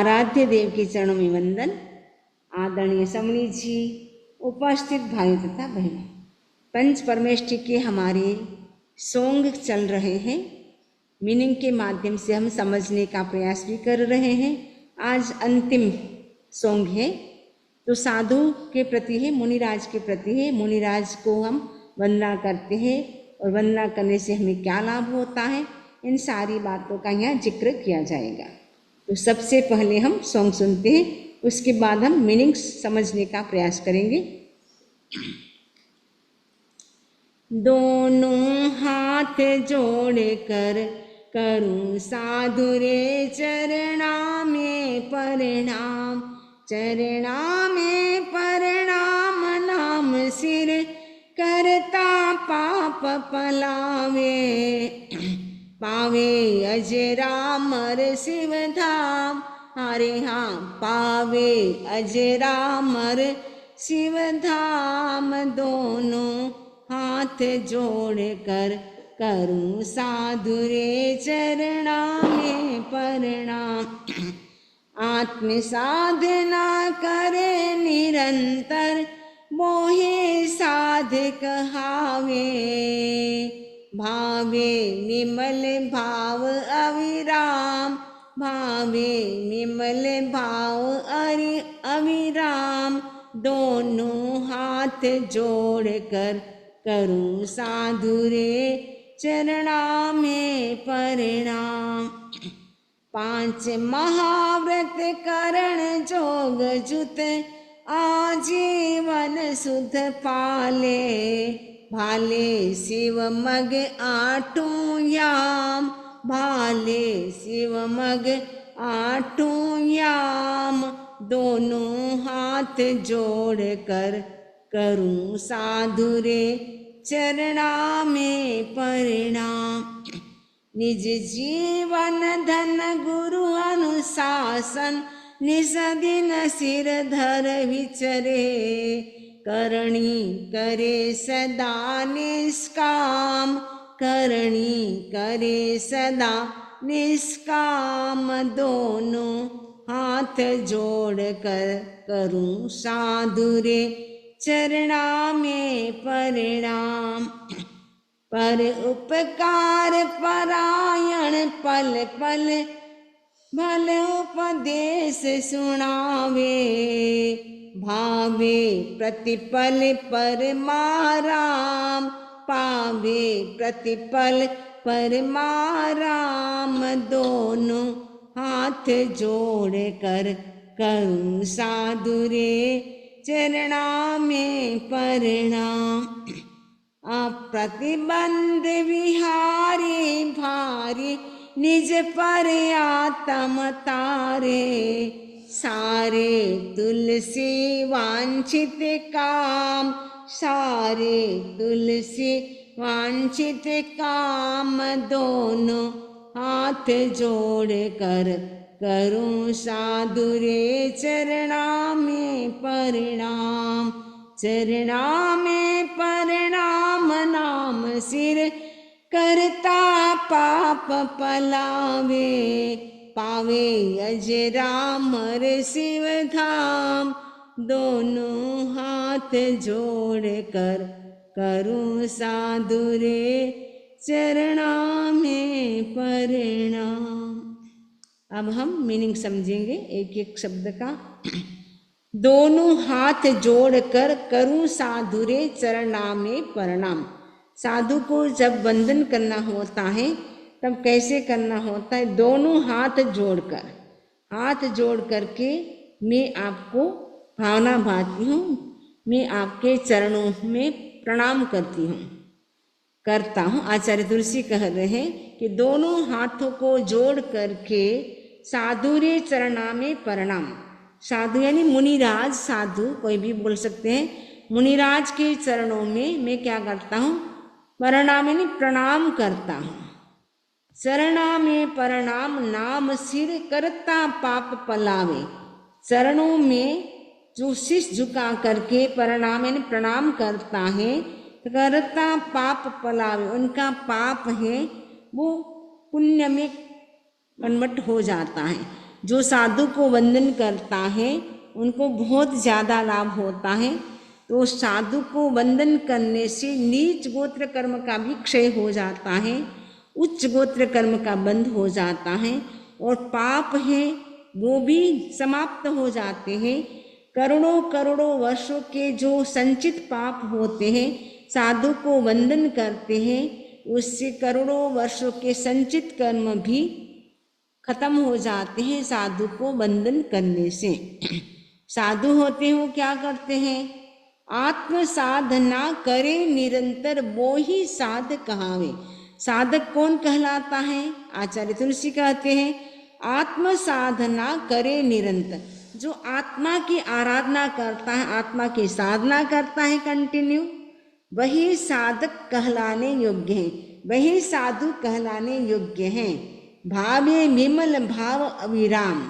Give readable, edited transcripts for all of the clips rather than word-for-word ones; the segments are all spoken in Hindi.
आराध्य देव के चरणों में वंदन। आदरणीय समणी जी, उपस्थित भाई तथा बहनों, पंच परमेष्टि के हमारे सॉन्ग चल रहे हैं। मीनिंग के माध्यम से हम समझने का प्रयास भी कर रहे हैं। आज अंतिम सॉन्ग है, तो साधु के प्रति है, मुनिराज के प्रति है। मुनिराज को हम वंदना करते हैं और वंदना करने से हमें क्या लाभ होता है, इन सारी बातों का यहाँ जिक्र किया जाएगा। तो सबसे पहले हम सॉन्ग सुनते हैं, उसके बाद हम मीनिंग समझने का प्रयास करेंगे। दोनों हाथ जोड़ कर करूं साधु रे चरणा में प्रणाम, चरणा में प्रणाम। नाम सिर करता पाप पलावे, पावे अजरामर शिव धाम। हरे हाँ, पावे अजरामर शिव धाम। दोनों हाथ जोड़ कर करूं साधु रे चरणा में प्रणाम। आत्म साधना करे निरंतर, मोहे साधक हावे। भावे निमल भाव अविराम, भावे निमल भाव अविराम। दोनों हाथ जोड़ कर करूं साधु रे चरणा में प्रणाम। 5 महाव्रत करण जोग जुत, आजीवन सुध पाले। भाले शिव मग 8 याम, भाले शिव मग 8 याम। दोनों हाथ जोड़ कर करूं साधु रे चरणा में प्रणाम। निज जीवन धन गुरु अनुशासन, निज दिन सिर धर विचरे। करणी करे सदा निष्काम, करणी करे सदा निष्काम। दोनों हाथ जोड़ कर करूं साधु रे चरणा में प्रणाम। पर उपकार परायण पल पल, भल उपदेश सुनावे। भावे प्रतिपल परमाराम, पावे प्रतिपल परमाराम। दोनों हाथ जोड़ कर करूं साधु रे चरणा में प्रणाम। अप्रतिबंध विहारी भारी, निज पर आत्म तारे। सारे तुलसी वांछित काम, सारे तुलसी वांछित काम। दोनों हाथ जोड़ कर करूं साधु रे चरणा में प्रणाम, चरणा में प्रणाम। नाम सिर करता पाप पलावे, पावे अजरामर शिव धाम। दोनों हाथ जोड़ कर करूं साधु रे चरणा में प्रणाम। अब हम मीनिंग समझेंगे एक एक शब्द का। दोनों हाथ जोड़ कर करूं साधु रे चरणा में प्रणाम। साधु को जब वंदन करना होता है तब कैसे करना होता है? दोनों हाथ जोड़कर, हाथ जोड़ करके मैं आपको भावना भाती हूँ, मैं आपके चरणों में प्रणाम करती हूँ, करता हूँ। आचार्य तुलसी कह रहे हैं कि दोनों हाथों को जोड़ करके साधु रे चरणा में प्रणाम। साधु यानी मुनिराज, साधु कोई भी बोल सकते हैं। मुनिराज के चरणों में मैं क्या करता हूँ? प्रणाम यानी प्रणाम करता हूँ। चरणा में प्रणाम, नाम सिर करता पाप पलावे। चरणों में जो शीश झुका करके प्रणाम यानी प्रणाम करता है, करता पाप पलावे, उनका पाप है वो पुण्य में कन्वर्ट हो जाता है। जो साधु को वंदन करता है उनको बहुत ज़्यादा लाभ होता है। तो साधु को वंदन करने से नीच गोत्र कर्म का भी क्षय हो जाता है, उच्च गोत्र कर्म का बंध हो जाता है और पाप है वो भी समाप्त हो जाते हैं। करोड़ों करोड़ों वर्षों के जो संचित पाप होते हैं, साधु को वंदन करते हैं, उससे करोड़ों वर्षों के संचित कर्म भी खत्म हो जाते हैं साधु को वंदन करने से। साधु होते हैं वो क्या करते हैं? आत्म साधना करे निरंतर वो ही साध कहावे। साधक कौन कहलाता है? आचार्य तुलसी कहते हैं आत्म साधना करे निरंतर। जो आत्मा की आराधना करता है, आत्मा की साधना करता है कंटिन्यू, वही साधक कहलाने योग्य है, वही साधु कहलाने योग्य है। भावे विमल भाव अविराम।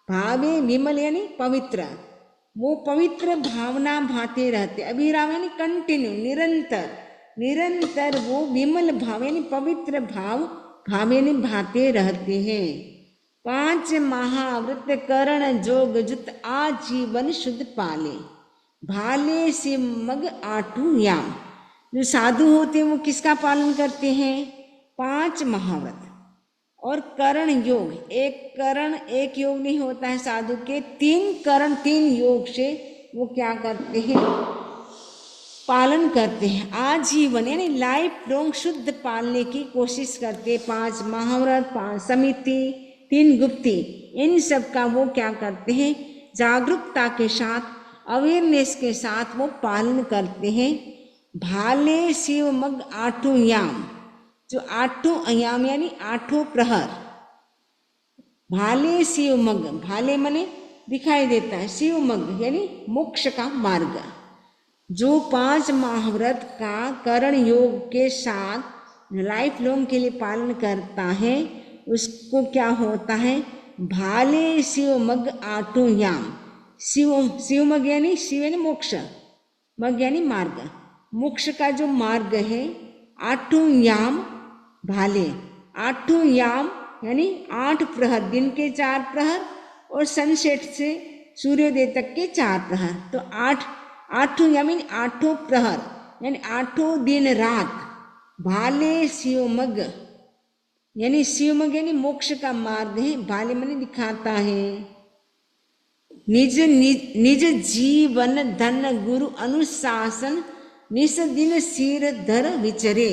भावे विमल यानी पवित्र, वो पवित्र भावना भाते रहते, अविराम यानी कंटिन्यू, निरंतर, निरंतर वो विमल भाव यानी पवित्र भाव भावे ने भाते रहते हैं। 5 महाव्रत करण जोग जुत आजीवन शुद्ध पाले, भाले से मग आठू याम। जो साधु होते हैं वो किसका पालन करते हैं? 5 महाव्रत और करण योग। एक करण एक योग नहीं होता है साधु के, 3 करण 3 योग से वो क्या करते हैं? पालन करते हैं। आजीवन यानी लाइफ लॉन्ग शुद्ध पालने की कोशिश करते। 5 महाव्रत, 5 समिति, 3 गुप्ती, इन सब का वो क्या करते हैं? जागरूकता के साथ, अवेयरनेस के साथ वो पालन करते हैं। भाले शिव मग आठों याम। जो 8 याम यानी 8 प्रहर। भाले शिव मग, भाले मने दिखाई देता है, शिव मग यानी मोक्ष का मार्ग। जो 5 महाव्रत का करण योग के साथ लाइफ लॉन्ग के लिए पालन करता है उसको क्या होता है? भाले शिव मग आठों याम। शिव मग यानी शिव यानी मोक्ष, मग यानी मार्ग, मोक्ष का जो मार्ग है। 8 याम भाले, 8 याम यानी 8 प्रहर, दिन के 4 प्रहर और सनसेट से सूर्योदय तक के 4 प्रहर। तो 8 यानी 8 प्रहर यानी 8 दिन रात। भाले शिवमग यानी शिवमग यानी मोक्ष का मार्ग है। भाले माने दिखाता है। निज जीवन धन गुरु अनुशासन, निस दिन सिर धर विचरे,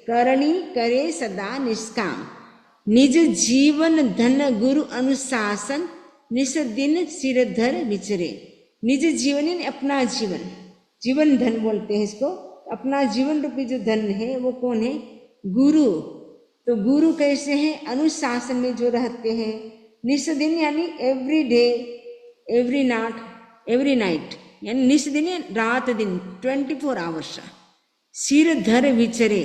करणी करे सदा निष्काम। निज जीवन धन गुरु अनुशासन, निस दिन सिर धर विचरे। निज जीवन यानी अपना जीवन, जीवन धन बोलते हैं इसको। अपना जीवन रूपी जो धन है वो कौन है? गुरु। तो गुरु कैसे हैं? अनुशासन में जो रहते हैं। निस दिन यानी एवरी डे, एवरी नाइट यानी निस दिन रात दिन, 24 आवर्स। सिर धर विचरे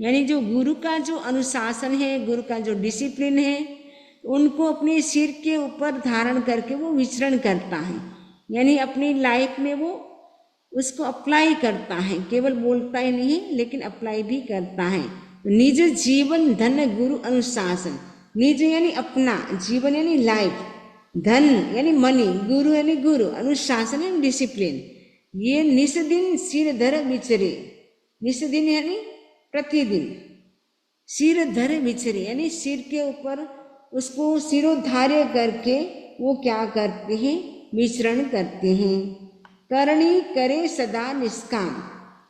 यानी जो गुरु का जो अनुशासन है, गुरु का जो डिसिप्लिन है, उनको अपने सिर के ऊपर धारण करके वो विचरण करता है। यानी अपनी लाइफ में वो उसको अप्लाई करता है, केवल बोलता ही नहीं है लेकिन अप्लाई भी करता है। निज जीवन धन गुरु अनुशासन। निज यानी अपना, जीवन यानी लाइफ, धन यानी मनी, गुरु यानी गुरु, अनुशासन यानी डिसिप्लिन। ये निस दिन सिर धर विचरे। निस दिन यानी प्रतिदिन, सिर धर विचरे यानी सिर के ऊपर उसको सिरोधार्य करके वो क्या करते हैं? विचरण करते हैं। करणी करे सदा निष्काम,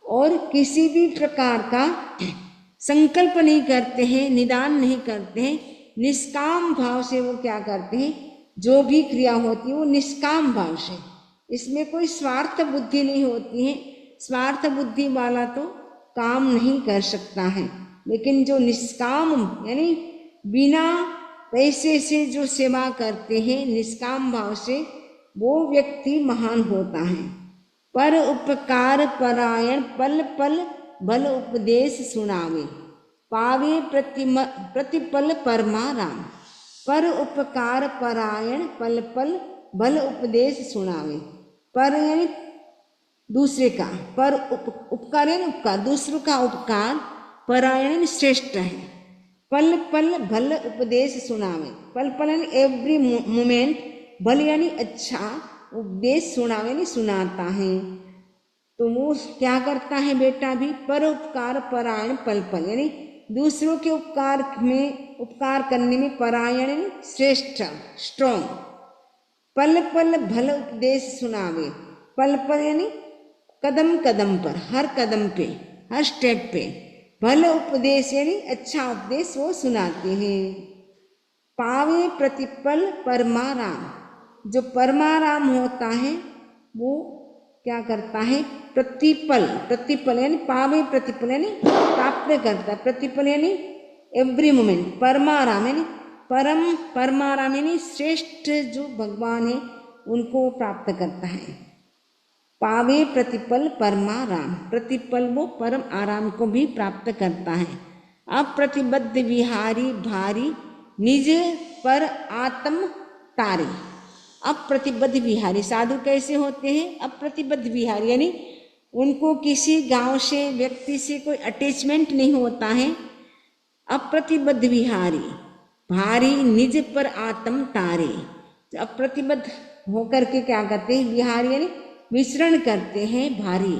और किसी भी प्रकार का संकल्प नहीं करते हैं, निदान नहीं करते हैं। निष्काम भाव से वो क्या करते हैं? जो भी क्रिया होती है वो निष्काम भाव से, इसमें कोई स्वार्थ बुद्धि नहीं होती है। स्वार्थ बुद्धि वाला तो काम नहीं कर सकता है, लेकिन जो निष्काम यानी बिना पैसे से जो सेवा करते हैं निष्काम भाव से, वो व्यक्ति महान होता है। पर उपकार परायण पल पल भल उपदेश सुनावे, पावे प्रतिपल परमा राम। पर उपकार परायण पल पल भल उपदेश सुनावे। पर यानी दूसरे का, पर उपकार यानी उपकार, दूसरों का उपकार, परायण श्रेष्ठ है। पल पल भल उपदेश सुनावे, पल पल यानी एवरी मोमेंट, भल यानी अच्छा, उपदेश सुनावे यानी सुनाता है। तो वो क्या करता है बेटा भी, परोपकार परायण पल पल यानी दूसरों के उपकार करने में परायण यानी श्रेष्ठ, स्ट्रॉन्ग। पल पल भल उपदेश सुनावे, पल पल यानी कदम कदम पर, हर कदम पे, हर स्टेप पे भल उपदेश यानी अच्छा उपदेश वो सुनाते हैं। पावे प्रतिपल परमाराम, जो परमाराम होता है वो क्या करता है, प्रतिपल, प्रतिपल यानी पावे प्रतिपल यानी प्राप्त करता है, प्रतिपल यानी एवरी मोमेंट, परमाराम यानी परम, परमाराम यानी श्रेष्ठ जो भगवान है उनको प्राप्त करता है। पावे प्रतिपल परमाराम, प्रतिपल वो परम आराम को भी प्राप्त करता है। अप्रतिबद्ध विहारी भारी निज पर आत्म तारे, अप्रतिबद्ध विहारी साधु कैसे होते हैं, अप्रतिबद्ध विहारी यानी उनको किसी गांव से व्यक्ति से कोई अटैचमेंट नहीं होता है। अप्रतिबद्ध विहारी भारी निज पर आत्म तारे, अप्रतिबद्ध होकर के क्या करते हैं, विहारी यानी विचरण करते हैं भारी,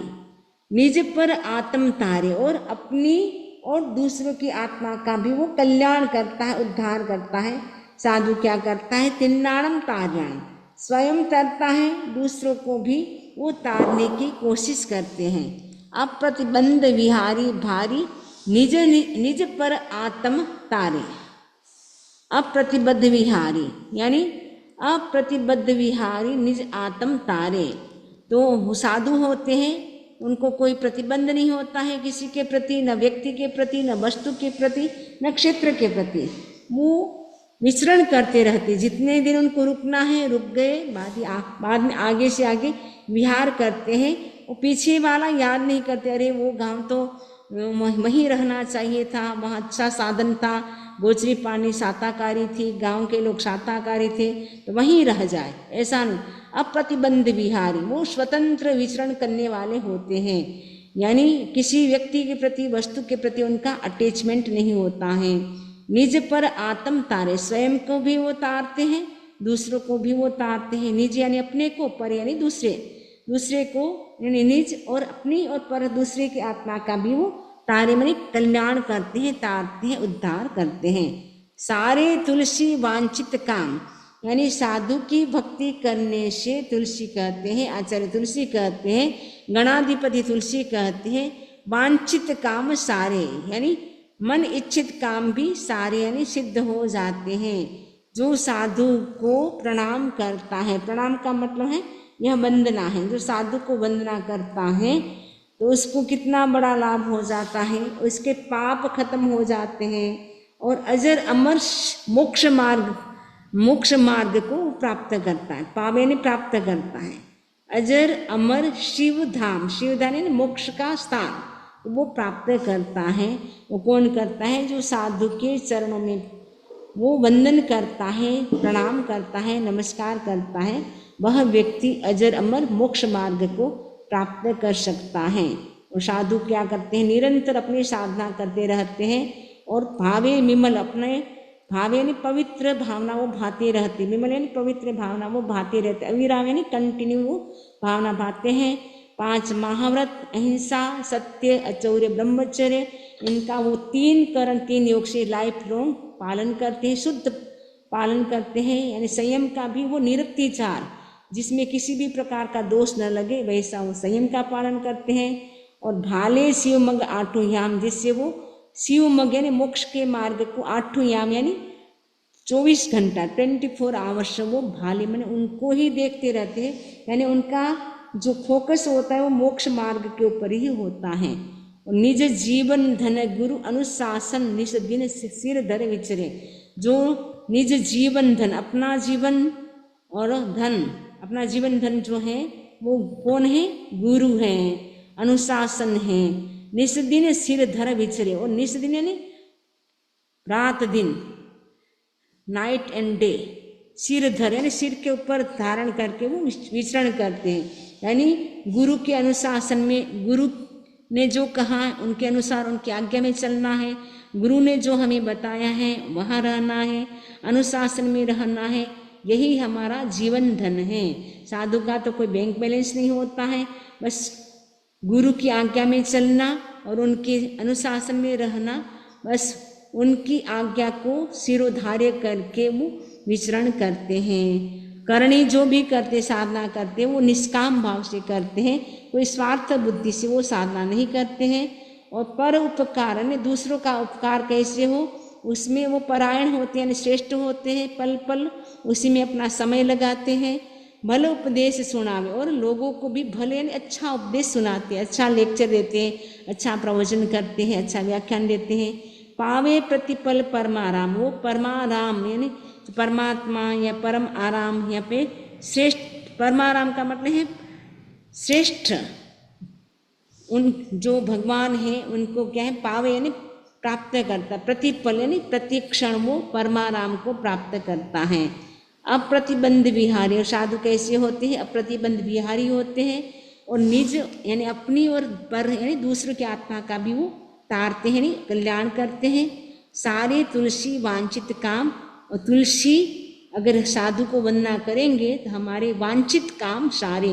निज पर आत्म तारे और अपनी और दूसरों की आत्मा का भी वो कल्याण करता है, उद्धार करता है। साधु क्या करता है, तिन्नाणम तारण, स्वयं तरता है, दूसरों को भी वो तारने की कोशिश करते हैं। अप्रतिबंध विहारी भारी निज निज पर आत्म तारे, अप्रतिबद्ध विहारी यानी अप्रतिबद्ध विहारी निज आत्म तारे। तो वो साधु होते हैं, उनको कोई प्रतिबंध नहीं होता है किसी के प्रति, न व्यक्ति के प्रति, न वस्तु के प्रति, न क्षेत्र के प्रति। वो विचरण करते रहते, जितने दिन उनको रुकना है रुक गए, बाद में आगे से आगे विहार करते हैं। वो पीछे वाला याद नहीं करते, अरे वो गांव तो वहीं रहना चाहिए था, वहाँ अच्छा साधन था, गोचरी पानी शाकाहारी थी, गांव के लोग शाकाहारी थे, तो वहीं रह जाए, ऐसा नहीं। अप्रतिबंध विहारी वो स्वतंत्र विचरण करने वाले होते हैं, यानी किसी व्यक्ति के प्रति, वस्तु के प्रति उनका अटैचमेंट नहीं होता है। निज पर आत्म तारे, स्वयं को भी वो तारते हैं, दूसरों को भी वो तारते हैं। निज यानी अपने को, पर यानी दूसरे, दूसरे को यानी निज और अपनी, और पर दूसरे की आत्मा का भी वो तारे माने कल्याण करते हैं, तारते हैं, उद्धार करते हैं। सारे तुलसी वांछित काम, यानी साधु की भक्ति करने से तुलसी कहते हैं, आचार्य तुलसी कहते हैं, गणाधिपति तुलसी कहते हैं। वांछित काम सारे यानी मन इच्छित काम भी सारे यानी सिद्ध हो जाते हैं। जो साधु को प्रणाम करता है, प्रणाम का मतलब है यह वंदना है, जो साधु को वंदना करता है तो उसको कितना बड़ा लाभ हो जाता है, उसके पाप खत्म हो जाते हैं और अजर अमर मोक्ष मार्ग को प्राप्त करता है, पावे ने प्राप्त करता है। अजर अमर शिव धाम, शिव धाम यानी मोक्ष का स्थान, वो प्राप्त करता है। वो कौन करता है, जो साधु के चरणों में वो वंदन करता है, प्रणाम करता है, नमस्कार करता है, वह व्यक्ति अजर अमर मोक्ष मार्ग को प्राप्त कर सकता है। और साधु क्या करते हैं, निरंतर अपनी साधना करते रहते हैं और भावे विमल, अपने भावे यानी पवित्र भावना वो भाते रहते, विमल यानी पवित्र भावना वो भाते रहते, अविराम यानी कंटिन्यू वो भावना भाते हैं। 5 महाव्रत, अहिंसा, सत्य, अचौर्य, ब्रह्मचर्य, इनका वो 3 करण 3 योग से लाइफ लॉन्ग पालन करते हैं, शुद्ध पालन करते हैं। यानी संयम का भी वो निरत्याचार, जिसमें किसी भी प्रकार का दोष न लगे, वैसा वो संयम का पालन करते हैं। और भाले शिव मग 8 याम, जिससे वो शिव मग यानी मोक्ष के मार्ग को 8 याम यानी 24 घंटा 24 आवर्स वो भाले मैंने उनको ही देखते रहते हैं, यानी उनका जो फोकस होता है वो मोक्ष मार्ग के ऊपर ही होता है। और निज जीवन धन गुरु अनुशासन निज दिन सिर धर विचरे, जो निज जीवन धन, अपना जीवन और धन, अपना जीवन धन जो है वो कौन है, गुरु हैं, अनुशासन है, निस दिन सिर धर विचरे। और निस दिन यानी रात दिन, नाइट एंड डे, सिर धर यानी सिर के ऊपर धारण करके वो विचरण करते हैं। यानी गुरु के अनुशासन में, गुरु ने जो कहा उनके अनुसार, उनकी आज्ञा में चलना है, गुरु ने जो हमें बताया है वहाँ रहना है, अनुशासन में रहना है, यही हमारा जीवन धन है। साधु का तो कोई बैंक बैलेंस नहीं होता है, बस गुरु की आज्ञा में चलना और उनके अनुशासन में रहना, बस उनकी आज्ञा को सिरोधार्य करके वो विचरण करते हैं। करणी जो भी करते, साधना करते, वो निष्काम भाव से करते हैं, कोई स्वार्थ बुद्धि से वो साधना नहीं करते हैं। और पर उपकार यानी दूसरों का उपकार कैसे हो, उसमें वो परायण होते हैं, श्रेष्ठ होते हैं, पल पल उसी में अपना समय लगाते हैं। भले उपदेश सुनावे, और लोगों को भी भले यानी अच्छा उपदेश सुनाते हैं, अच्छा लेक्चर देते हैं, अच्छा प्रवचन करते हैं, अच्छा व्याख्यान देते हैं। पावे प्रतिपल परमाराम, वो परमाराम यानी परमात्मा या परम आराम, यहाँ पे श्रेष्ठ, परमाराम का मतलब है श्रेष्ठ, उन जो भगवान है उनको क्या है, पावे यानी प्राप्त करता, प्रतिपल यानी प्रतिक्षण वो परमाराम को प्राप्त करता है। अप्रतिबंध विहारी, और साधु कैसे होते हैं, अप्रतिबंध विहारी होते हैं, और निज यानी अपनी और पर यानी दूसरों की आत्मा का भी वो तारते हैं, कल्याण करते हैं। सारे तुलसी वांछित काम, और तुलसी अगर साधु को वंदना करेंगे तो हमारे वांछित काम सारे,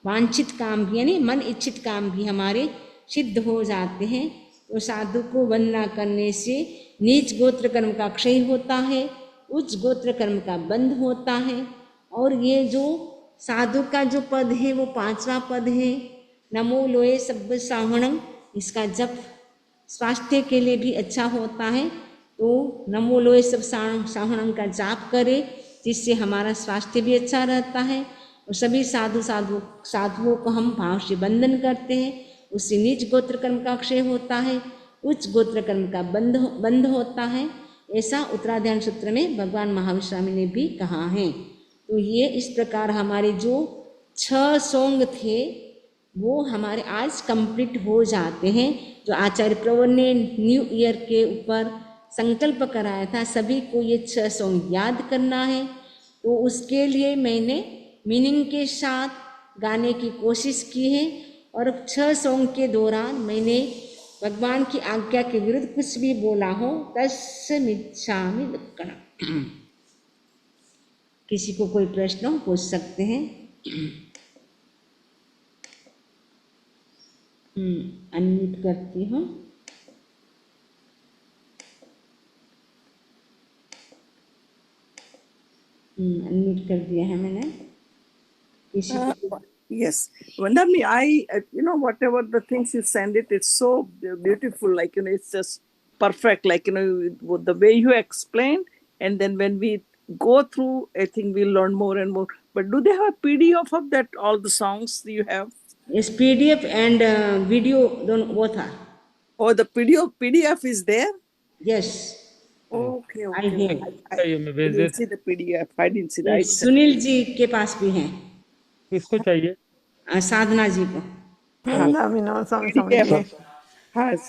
वांछित काम भी यानी मन इच्छित काम भी हमारे सिद्ध हो जाते हैं। तो साधु को वंदना करने से नीच गोत्र कर्म का क्षय होता है, उच्च गोत्र कर्म का बंध होता है। और ये जो साधु का जो पद है वो 5वां पद है, नमो लोए सब्ब साहणम, इसका जप स्वास्थ्य के लिए भी अच्छा होता है। तो नमो लोए सब साहणम का जाप करें, जिससे हमारा स्वास्थ्य भी अच्छा रहता है। और सभी साधुओं को हम भाव से वंदन करते हैं, उससे नीच गोत्र कर्म का क्षय होता है, उच्च गोत्र कर्म का बंध होता है। ऐसा उत्तराध्यान सूत्र में भगवान महावीर स्वामी ने भी कहा है। तो ये इस प्रकार हमारे जो 6 सॉन्ग थे वो हमारे आज कंप्लीट हो जाते हैं। जो आचार्य प्रवर ने न्यू ईयर के ऊपर संकल्प कराया था, सभी को ये 6 सॉन्ग याद करना है। तो उसके लिए मैंने मीनिंग के साथ गाने की कोशिश की है, और 6 सॉन्ग के दौरान मैंने भगवान की आज्ञा के विरुद्ध कुछ भी बोला हो तस्मिच्छामि दुक्कड़म। किसी को कोई प्रश्न हो पूछ सकते हैं। अनम्यूट करती हूँ। अनम्यूट कर दिया है मैंने। किसी को Yes, Vandami, whatever the things you send it's so beautiful. Like, it's just perfect. Like, the way you explain, and then when we go through, I think we'll learn more and more. But do they have a PDF of that, all the songs you have? Yes, PDF and video both are. Oh, the PDF is there? Yes. Okay. I have. I didn't see the PDF. I didn't see that. Sunil ji के पास भी है। किसको चाहिए? साधना जी को। PDF. हाँ,